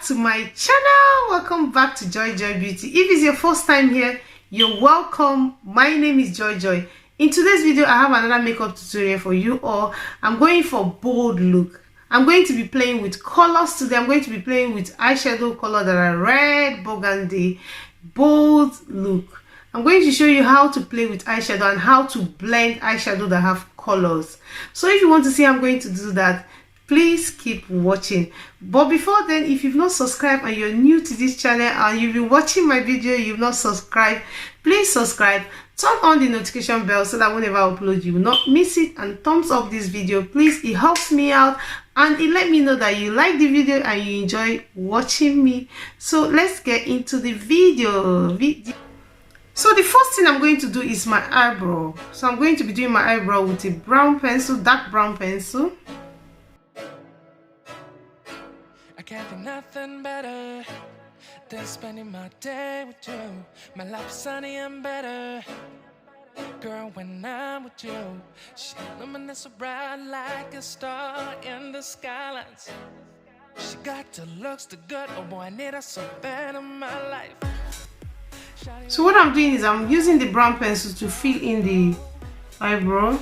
to my channel. Welcome back to Joyjoybeauty. If it's your first time here, you're welcome. My name is Joyjoy. In today's video, I have another makeup tutorial for you all. I'm going for bold look. I'm going to be playing with colors today. I'm going to be playing with eyeshadow color that are red, burgundy, bold look. I'm going to show you how to play with eyeshadow and how to blend eyeshadow that have colors. So if you want to see how I'm going to do that, please keep watching. But before then, if you've not subscribed and you're new to this channel and you've been watching my video, you've not subscribed, please subscribe. Turn on the notification bell so that whenever I upload, you will not miss it. And thumbs up this video, please. It helps me out and it let me know that you like the video and you enjoy watching me. So let's get into the video. So the first thing I'm going to do is my eyebrow. So I'm going to be doing my eyebrow with a brown pencil, dark brown pencil. I can't think nothing better than spending my day with you. My life's sunny and better, girl, when I'm with you. She illuminates so bright like a star in the skylines. She got the looks, the good, oh boy, I need her so bad in my life. So what I'm doing is I'm using the brown pencil to fill in the eyebrow.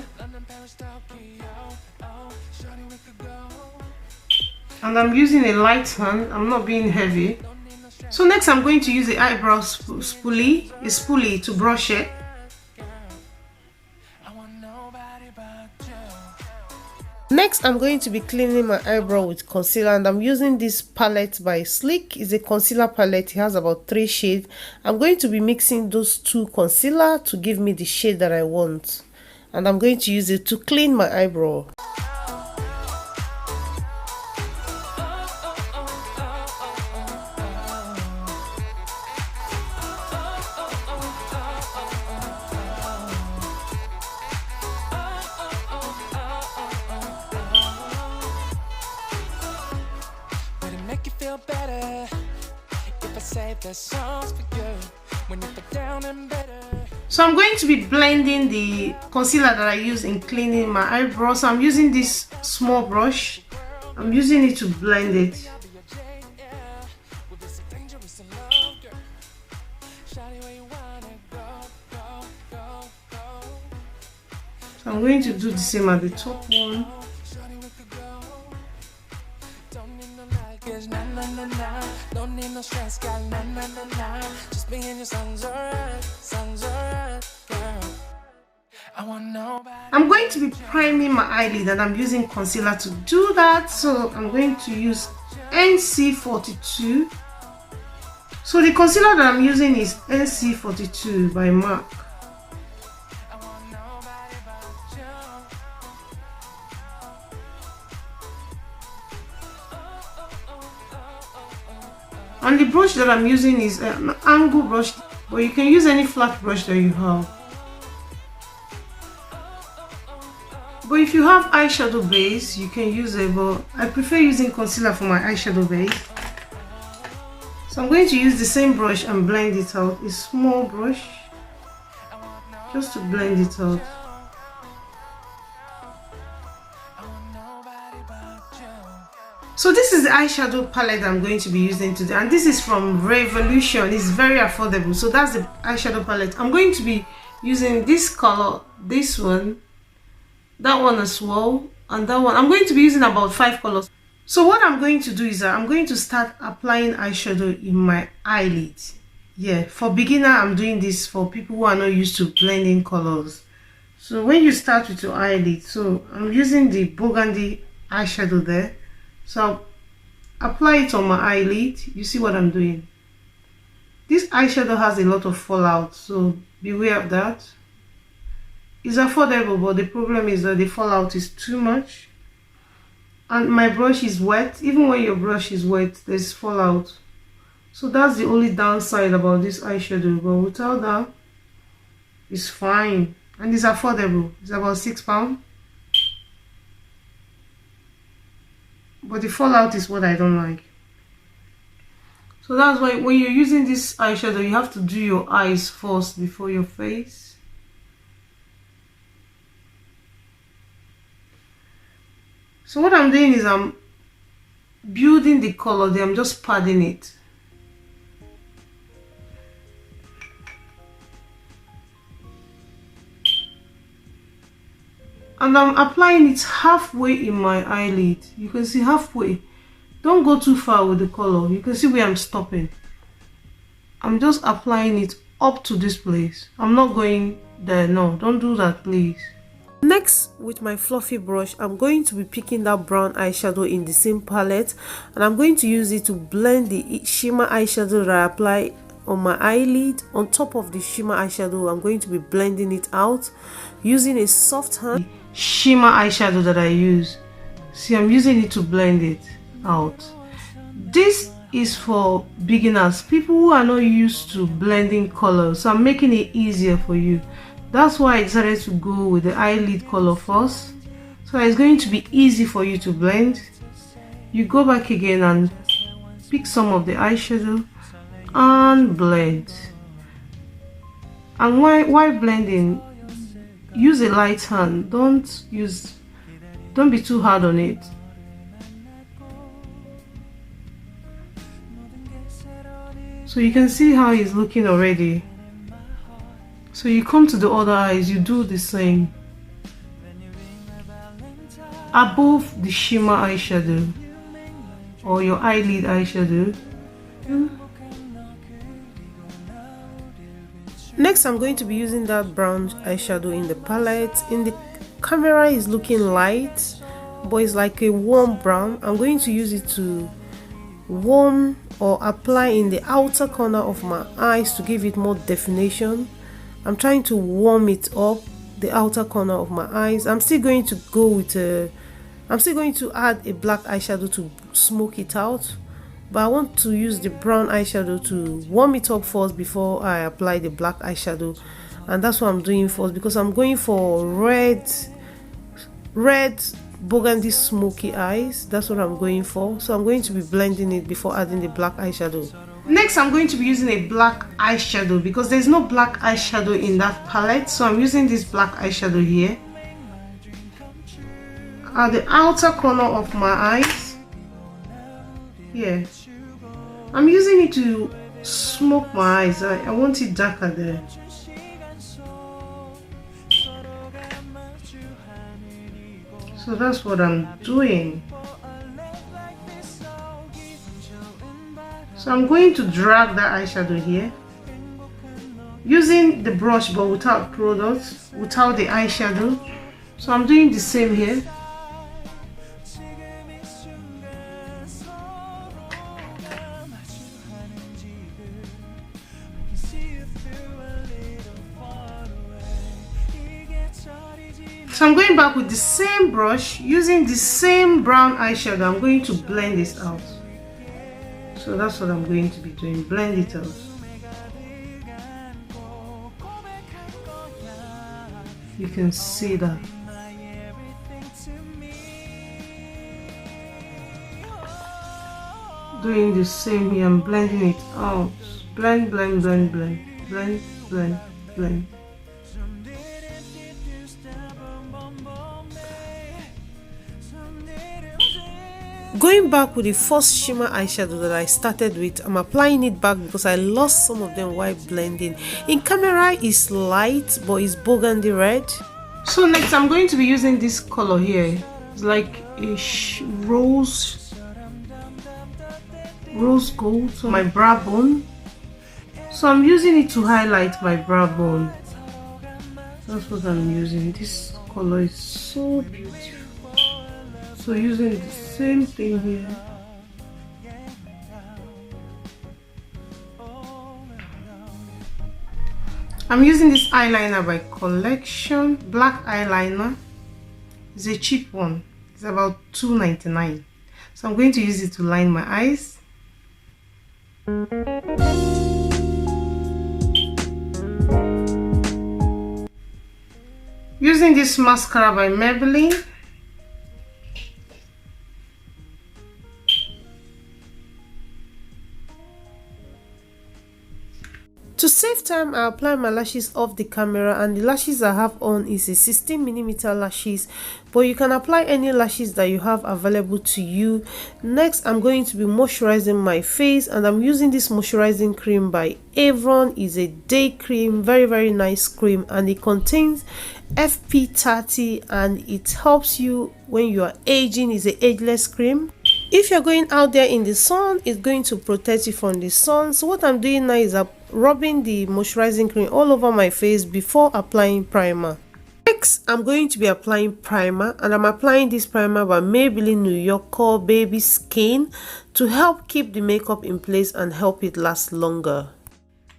And I'm using a light hand, I'm not being heavy. So next I'm going to use the eyebrow spoolie to brush it. Next I'm going to be cleaning my eyebrow with concealer, and I'm using this palette by Sleek. It's a concealer palette, it has about 3 shades. I'm going to be mixing those 2 concealer to give me the shade that I want. And I'm going to use it to clean my eyebrow. So I'm going to be blending the concealer that I use in cleaning my eyebrows. So I'm using this small brush. I'm using it to blend it. So I'm going to do the same at the top one. Don't need no stress, girl, nah. Just be in your songs, alright, girl. I want nobody. I'm going to be priming my eyelid and I'm using concealer to do that. So I'm going to use NC42. So the concealer that I'm using is NC42 by MAC. And the brush that I'm using is an angle brush, but you can use any flat brush that you have. But if you have eyeshadow base, you can use it, but I prefer using concealer for my eyeshadow base. So I'm going to use the same brush and blend it out, a small brush, just to blend it out. So this is the eyeshadow palette I'm going to be using today, and this is from Revolution. It's very affordable. So that's the eyeshadow palette. I'm going to be using this color, this one, that one as well, and that one. I'm going to be using about 5 colors. So what I'm going to do is I'm going to start applying eyeshadow in my eyelid. Yeah, for beginner, I'm doing this for people who are not used to blending colors. So when you start with your eyelid, so I'm using the burgundy eyeshadow there. So I'll apply it on my eyelid. You see what I'm doing? This eyeshadow has a lot of fallout, so beware of that. It's affordable, but the problem is that the fallout is too much. And my brush is wet. Even when your brush is wet, there's fallout. So that's the only downside about this eyeshadow. But without that, it's fine. And it's affordable. It's about £6. But the fallout is what I don't like. So that's why when you're using this eyeshadow, you have to do your eyes first before your face. So what I'm doing is I'm building the color there, I'm just padding it. And I'm applying it halfway in my eyelid. You can see halfway. Don't go too far with the color. You can see where I'm stopping. I'm just applying it up to this place. I'm not going there. No, don't do that, please. Next, with my fluffy brush, I'm going to be picking that brown eyeshadow in the same palette, and I'm going to use it to blend the shimmer eyeshadow that I apply on my eyelid. On top of the shimmer eyeshadow, I'm going to be blending it out using a soft hand shimmer eyeshadow that I use. See, I'm using it to blend it out. This is for beginners, people who are not used to blending colors, so I'm making it easier for you. That's why I decided to go with the eyelid color first, so it's going to be easy for you to blend. You go back again and pick some of the eyeshadow and blend. And while blending, use a light hand. Don't be too hard on it. So you can see how it's looking already. So you come to the other eyes, you do the same. Above the shimmer eyeshadow or your eyelid eyeshadow. Next, I'm going to be using that brown eyeshadow in the palette. In the camera, it's looking light, but it's like a warm brown. I'm going to use it to warm or apply in the outer corner of my eyes to give it more definition. I'm trying to warm it up, the outer corner of my eyes. I'm still going to add a black eyeshadow to smoke it out, but I want to use the brown eyeshadow to warm it up first before I apply the black eyeshadow. And that's what I'm doing first, because I'm going for red burgundy smoky eyes. That's what I'm going for. So I'm going to be blending it before adding the black eyeshadow. Next, I'm going to be using a black eyeshadow because there's no black eyeshadow in that palette, so I'm using this black eyeshadow here at the outer corner of my eyes. Yeah, I'm using it to smoke my eyes. I want it darker there. So that's what I'm doing. So I'm going to drag that eyeshadow here using the brush but without products, without the eyeshadow. So I'm doing the same here. So I'm going back with the same brush, using the same brown eyeshadow. I'm going to blend this out. So that's what I'm going to be doing, blend it out. You can see that. Doing the same here, I'm blending it out. Blend, blend, blend, blend, blend, blend, blend. Going back with the first shimmer eyeshadow that I started with, I'm applying it back because I lost some of them while blending. In camera, it's light, but it's burgundy red. So next, I'm going to be using this color here. It's like a rose gold, so my brow bone. So I'm using it to highlight my brow bone. That's what I'm using. This color is so beautiful. So using the same thing here. I'm using this eyeliner by Collection, black eyeliner. It's a cheap one. It's about $2.99. So I'm going to use it to line my eyes. Using this mascara by Maybelline. To save time I apply my lashes off the camera, and the lashes I have on is a 16mm lashes, but you can apply any lashes that you have available to you. Next, I'm going to be moisturizing my face, and I'm using this moisturizing cream by Avon. It's a day cream, very nice cream, and it contains FP30 and it helps you when you are aging. It's an ageless cream. If you're going out there in the sun, it's going to protect you from the sun. So what I'm doing now is I'm rubbing the moisturizing cream all over my face before applying primer. Next, I'm going to be applying primer, and I'm applying this primer by Maybelline New York called Baby Skin to help keep the makeup in place and help it last longer.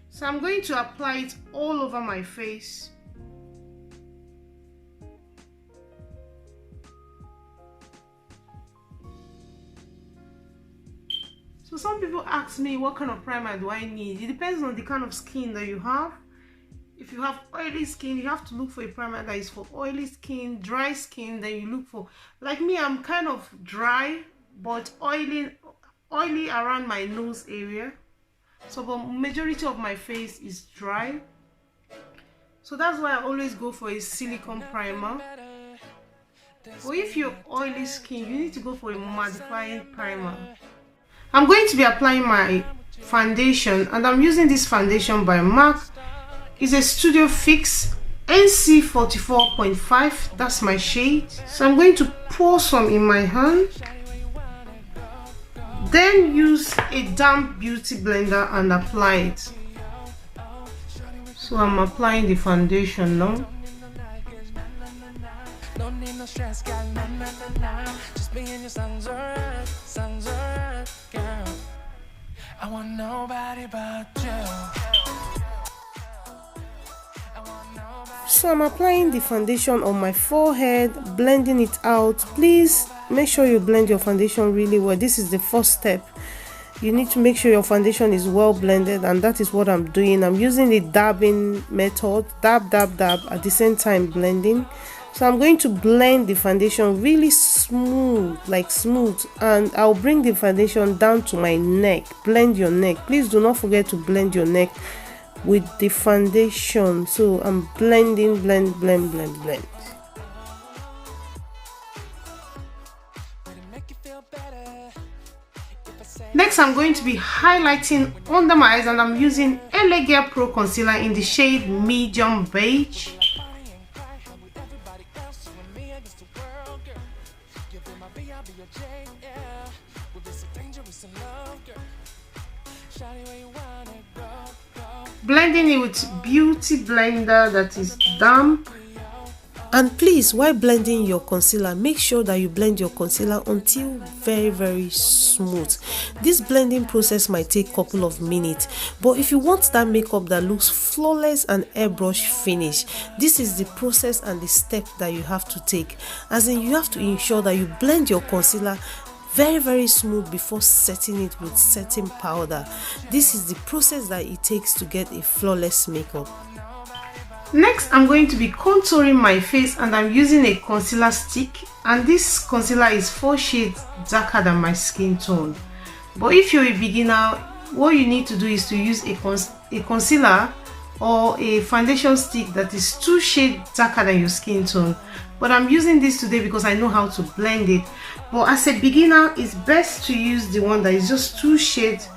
So I'm going to apply it all over my face. So some people ask me, what kind of primer do I need? It depends on the kind of skin that you have. If you have oily skin, you have to look for a primer that is for oily skin. Dry skin, then you look for, like me, I'm kind of dry but oily around my nose area. So the majority of my face is dry. So that's why I always go for a silicone primer. But if you're oily skin, you need to go for a mattifying primer. I'm going to be applying my foundation, and I'm using this foundation by MAC. It's a Studio Fix NC 44.5. That's my shade. So I'm going to pour some in my hand, then use a damp beauty blender and apply it. So I'm applying the foundation now. Don't need no stress, got just being your son's alright, girl. I want nobody but you. So I'm applying the foundation on my forehead, blending it out. Please make sure you blend your foundation really well. This is the first step. You need to make sure your foundation is well blended, and that is what I'm doing. I'm using the dabbing method, dab at the same time blending. So I'm going to blend the foundation really smooth, and I'll bring the foundation down to my neck. Blend your neck. Please do not forget to blend your neck with the foundation. So I'm blending, blend. Next, I'm going to be highlighting under my eyes, and I'm using Elegia Pro Concealer in the shade Medium Beige. Blending it with beauty blender that is damp. And please, while blending your concealer, make sure that you blend your concealer until very smooth. This blending process might take a couple of minutes, but if you want that makeup that looks flawless and airbrush finish, this is the process and the step that you have to take. As in, you have to ensure that you blend your concealer very smooth before setting it with setting powder. This is the process that it takes to get a flawless makeup. Next, I'm going to be contouring my face, and I'm using a concealer stick, and this concealer is 4 shades darker than my skin tone. But if you're a beginner, what you need to do is to use a concealer or a foundation stick that is 2 shades darker than your skin tone. But I'm using this today because I know how to blend it. But as a beginner, it's best to use the one that is just 2 shades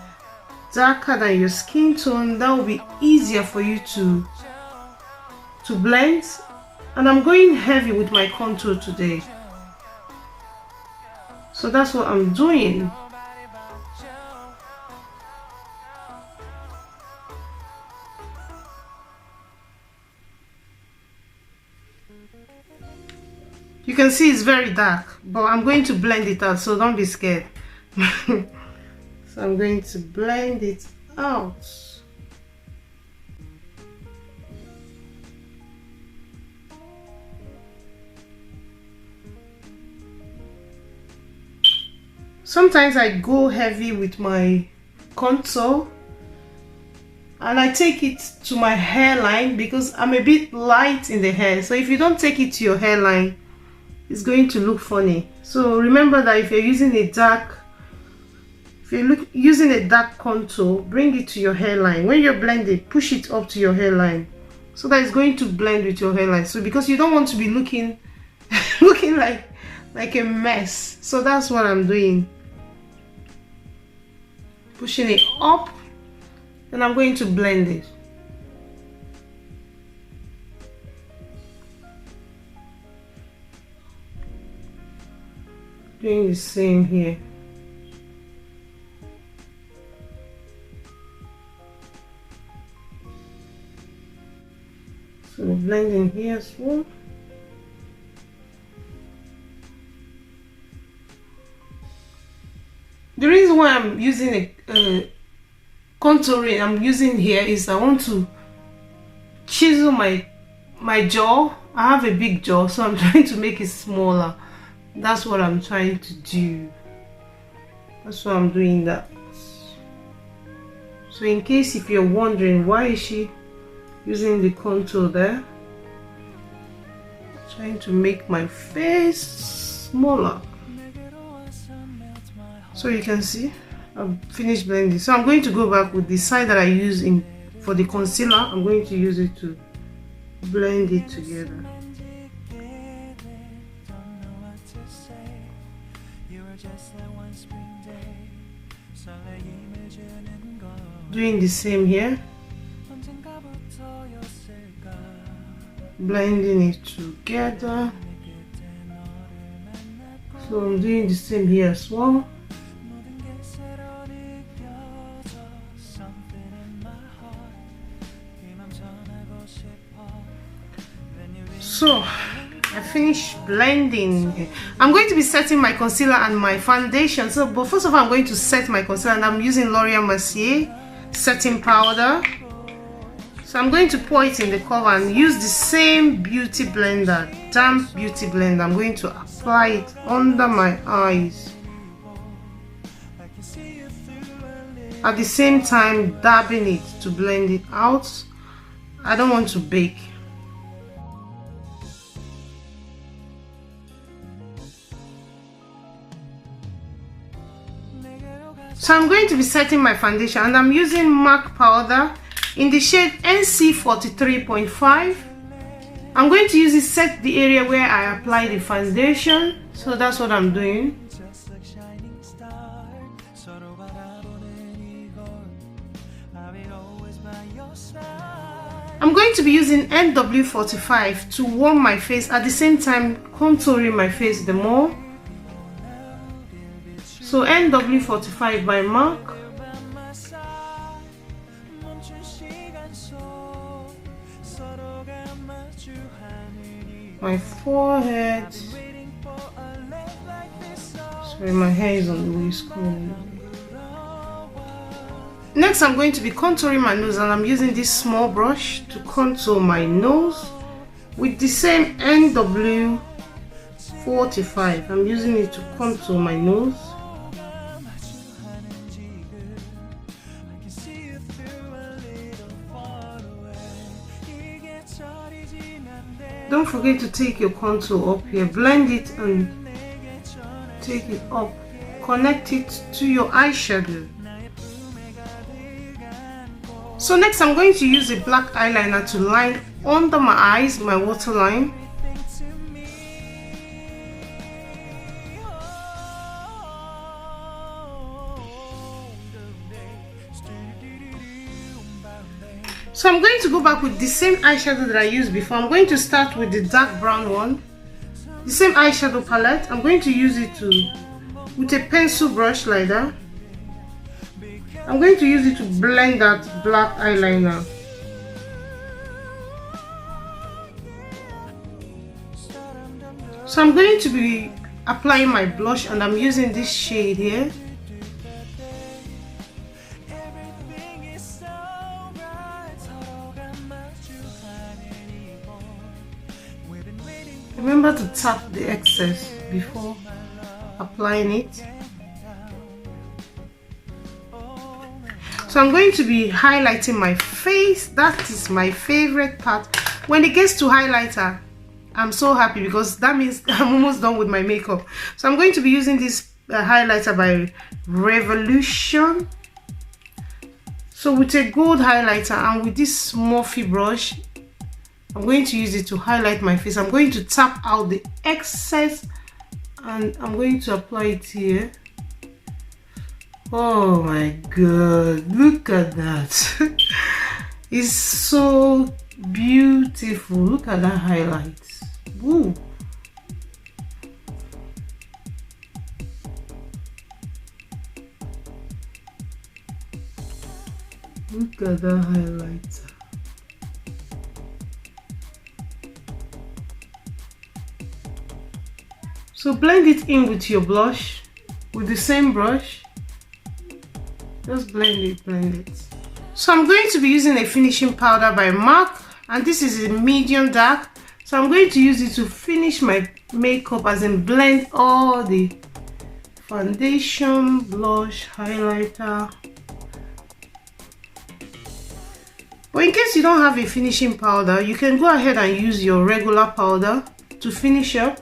darker than your skin tone. That will be easier for you to blend. And I'm going heavy with my contour today, so that's what I'm doing. You can see it's very dark, but I'm going to blend it out, so don't be scared. So I'm going to blend it out. Sometimes I go heavy with my contour, and I take it to my hairline because I'm a bit light in the hair. So if you don't take it to your hairline, it's going to look funny. So remember that if you're using a dark if you're using a dark contour, bring it to your hairline. When you're blending, push it up to your hairline so that it's going to blend with your hairline. So because you don't want to be looking looking like a mess, so that's what I'm doing. Pushing it up, and I'm going to blend it. Doing the same here. So blending here as well. The reason why I'm using a contouring I'm using here is I want to chisel my jaw. I have a big jaw, so I'm trying to make it smaller. That's what I'm trying to do. That's why I'm doing that. So in case if you're wondering why is she using the contour there, trying to make my face smaller. So you can see I've finished blending. So I'm going to go back with the side that I use for the concealer. I'm going to use it to blend it together. Doing the same here, blending it together. So I'm doing the same here as well. So I finished blending. I'm going to be setting my concealer and my foundation. So, but first of all, I'm going to set my concealer, and I'm using L'Oreal Mercier setting powder. So I'm going to pour it in the cover and use the same beauty blender, damp beauty blender. I'm going to apply it under my eyes. At the same time, dabbing it to blend it out. I don't want to bake. So I'm going to be setting my foundation, and I'm using MAC powder in the shade NC43.5. I'm going to use it set the area where I apply the foundation. So that's what I'm doing. I'm going to be using NW45 to warm my face, at the same time contouring my face the more. So NW45 by MAC. My forehead. Sorry, my hair is on the whisk. Next, I'm going to be contouring my nose, and I'm using this small brush to contour my nose with the same NW45. I'm using it to contour my nose. Don't forget to take your contour up here, blend it and take it up, connect it to your eyeshadow. So next I'm going to use a black eyeliner to line under my eyes, my waterline. So I'm going to go back with the same eyeshadow that I used before. I'm going to start with the dark brown one. The same eyeshadow palette. I'm going to use it with a pencil brush like that. I'm going to use it to blend that black eyeliner. So I'm going to be applying my blush, and I'm using this shade here. Remember to tap the excess before applying it. So I'm going to be highlighting my face. That is my favorite part. When it gets to highlighter, I'm so happy because that means I'm almost done with my makeup. So I'm going to be using this highlighter by Revolution. So with a gold highlighter and with this Morphe brush, I'm going to use it to highlight my face. I'm going to tap out the excess and I'm going to apply it here. Oh my god, look at that. It's so beautiful. Look at that highlight. Woo. Look at that highlighter. So blend it in with your blush with the same brush. Just blend it. So I'm going to be using a finishing powder by MAC, and this is a medium dark. So I'm going to use it to finish my makeup, as in blend all the foundation, blush, highlighter. But in case you don't have a finishing powder, you can go ahead and use your regular powder to finish up.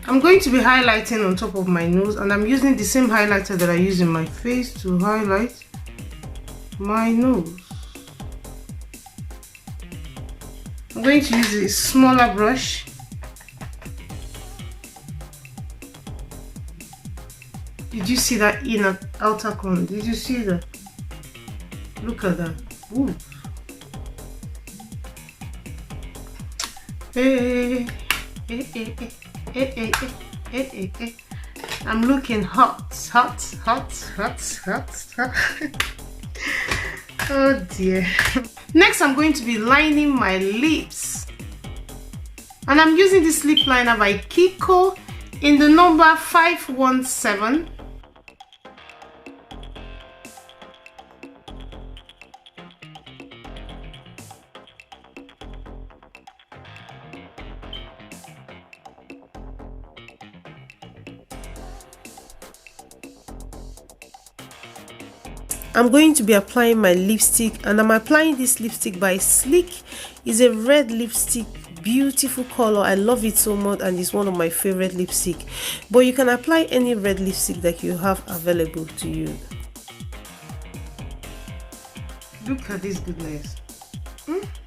I'm going to be highlighting on top of my nose, and I'm using the same highlighter that I use in my face to highlight my nose. I'm going to use a smaller brush. Did you see that inner outer corner? Did you see that? Look at that. Ooh. Hey, hey, hey, hey. I'm looking hot. Oh dear. Next, I'm going to be lining my lips, and I'm using this lip liner by Kiko in the number 517. I'm going to be applying my lipstick, and I'm applying this lipstick by Sleek. It's a red lipstick, beautiful color. I love it so much, and it's one of my favorite lipstick. But you can apply any red lipstick that you have available to you. Look at this goodness.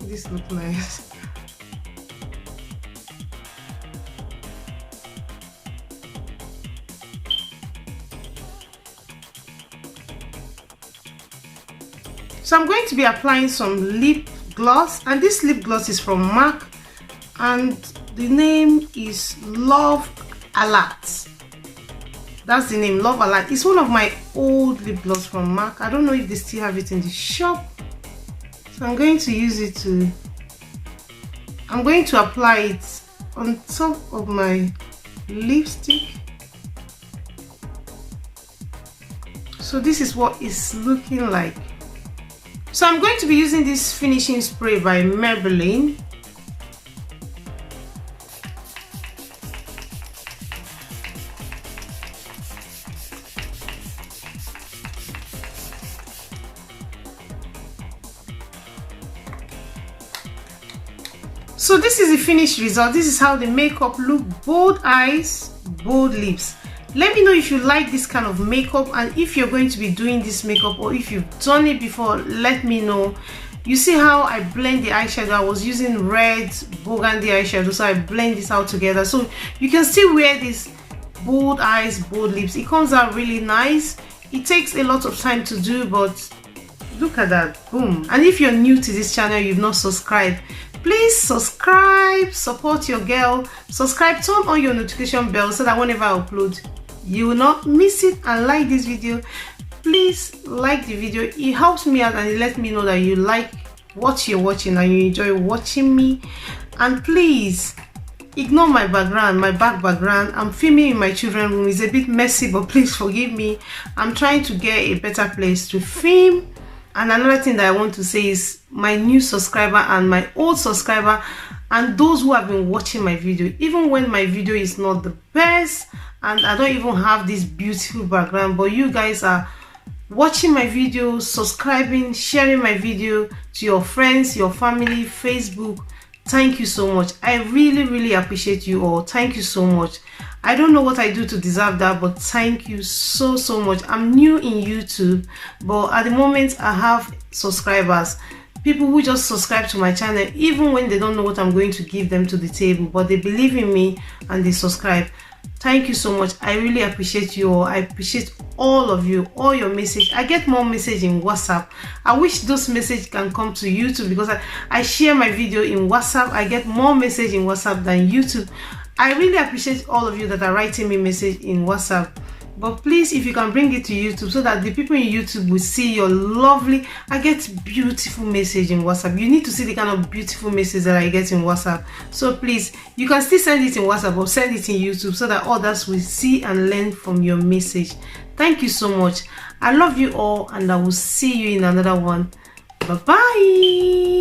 This looks nice. So I'm going to be applying some lip gloss, and this lip gloss is from MAC, and the name is Love Alert. That's the name, Love Alert. It's one of my old lip gloss from MAC. I don't know if they still have it in the shop. So I'm going to use it to, I'm going to apply it on top of my lipstick. So this is what it's looking like. So I'm going to be using this finishing spray by Maybelline. So this is the finished result. This is how the makeup look. Bold eyes, bold lips. Let me know if you like this kind of makeup, and if you're going to be doing this makeup, or if you've done it before, let me know. You see how I blend the eyeshadow? I was using red burgundy eyeshadow, so I blend this out together. So you can still wear this bold eyes, bold lips. It comes out really nice. It takes a lot of time to do, but look at that. Boom. And if you're new to this channel, you've not subscribed, please subscribe, support your girl. Subscribe, turn on your notification bell so that whenever I upload, you will not miss it. And like this video. Please like the video. It helps me out, and it lets me know that you like what you're watching and you enjoy watching me. And please ignore my background, my background. I'm filming in my children's room. It's a bit messy, but please forgive me. I'm trying to get a better place to film. And another thing that I want to say is my new subscriber and my old subscriber, and those who have been watching my video, even when my video is not the best and I don't even have this beautiful background, but you guys are watching my videos, subscribing, sharing my video to your friends, your family, Facebook. Thank you so much. I really appreciate you all. Thank you so much. I don't know what I do to deserve that, but thank you so much. I'm new in YouTube, but at the moment I have subscribers, people who just subscribe to my channel even when they don't know what I'm going to give them to the table, but they believe in me and they subscribe. Thank you so much. I really appreciate you all. I appreciate all of you, all your message. I get more message in WhatsApp. I wish those message can come to YouTube, because I share my video in WhatsApp. I get more message in WhatsApp than YouTube. I really appreciate all of you that are writing me message in WhatsApp. But please, if you can bring it to YouTube so that the people in YouTube will see your lovely, I get beautiful message in WhatsApp. You need to see the kind of beautiful message that I get in WhatsApp. So please, you can still send it in WhatsApp or send it in YouTube so that others will see and learn from your message. Thank you so much. I love you all, and I will see you in another one. Bye bye.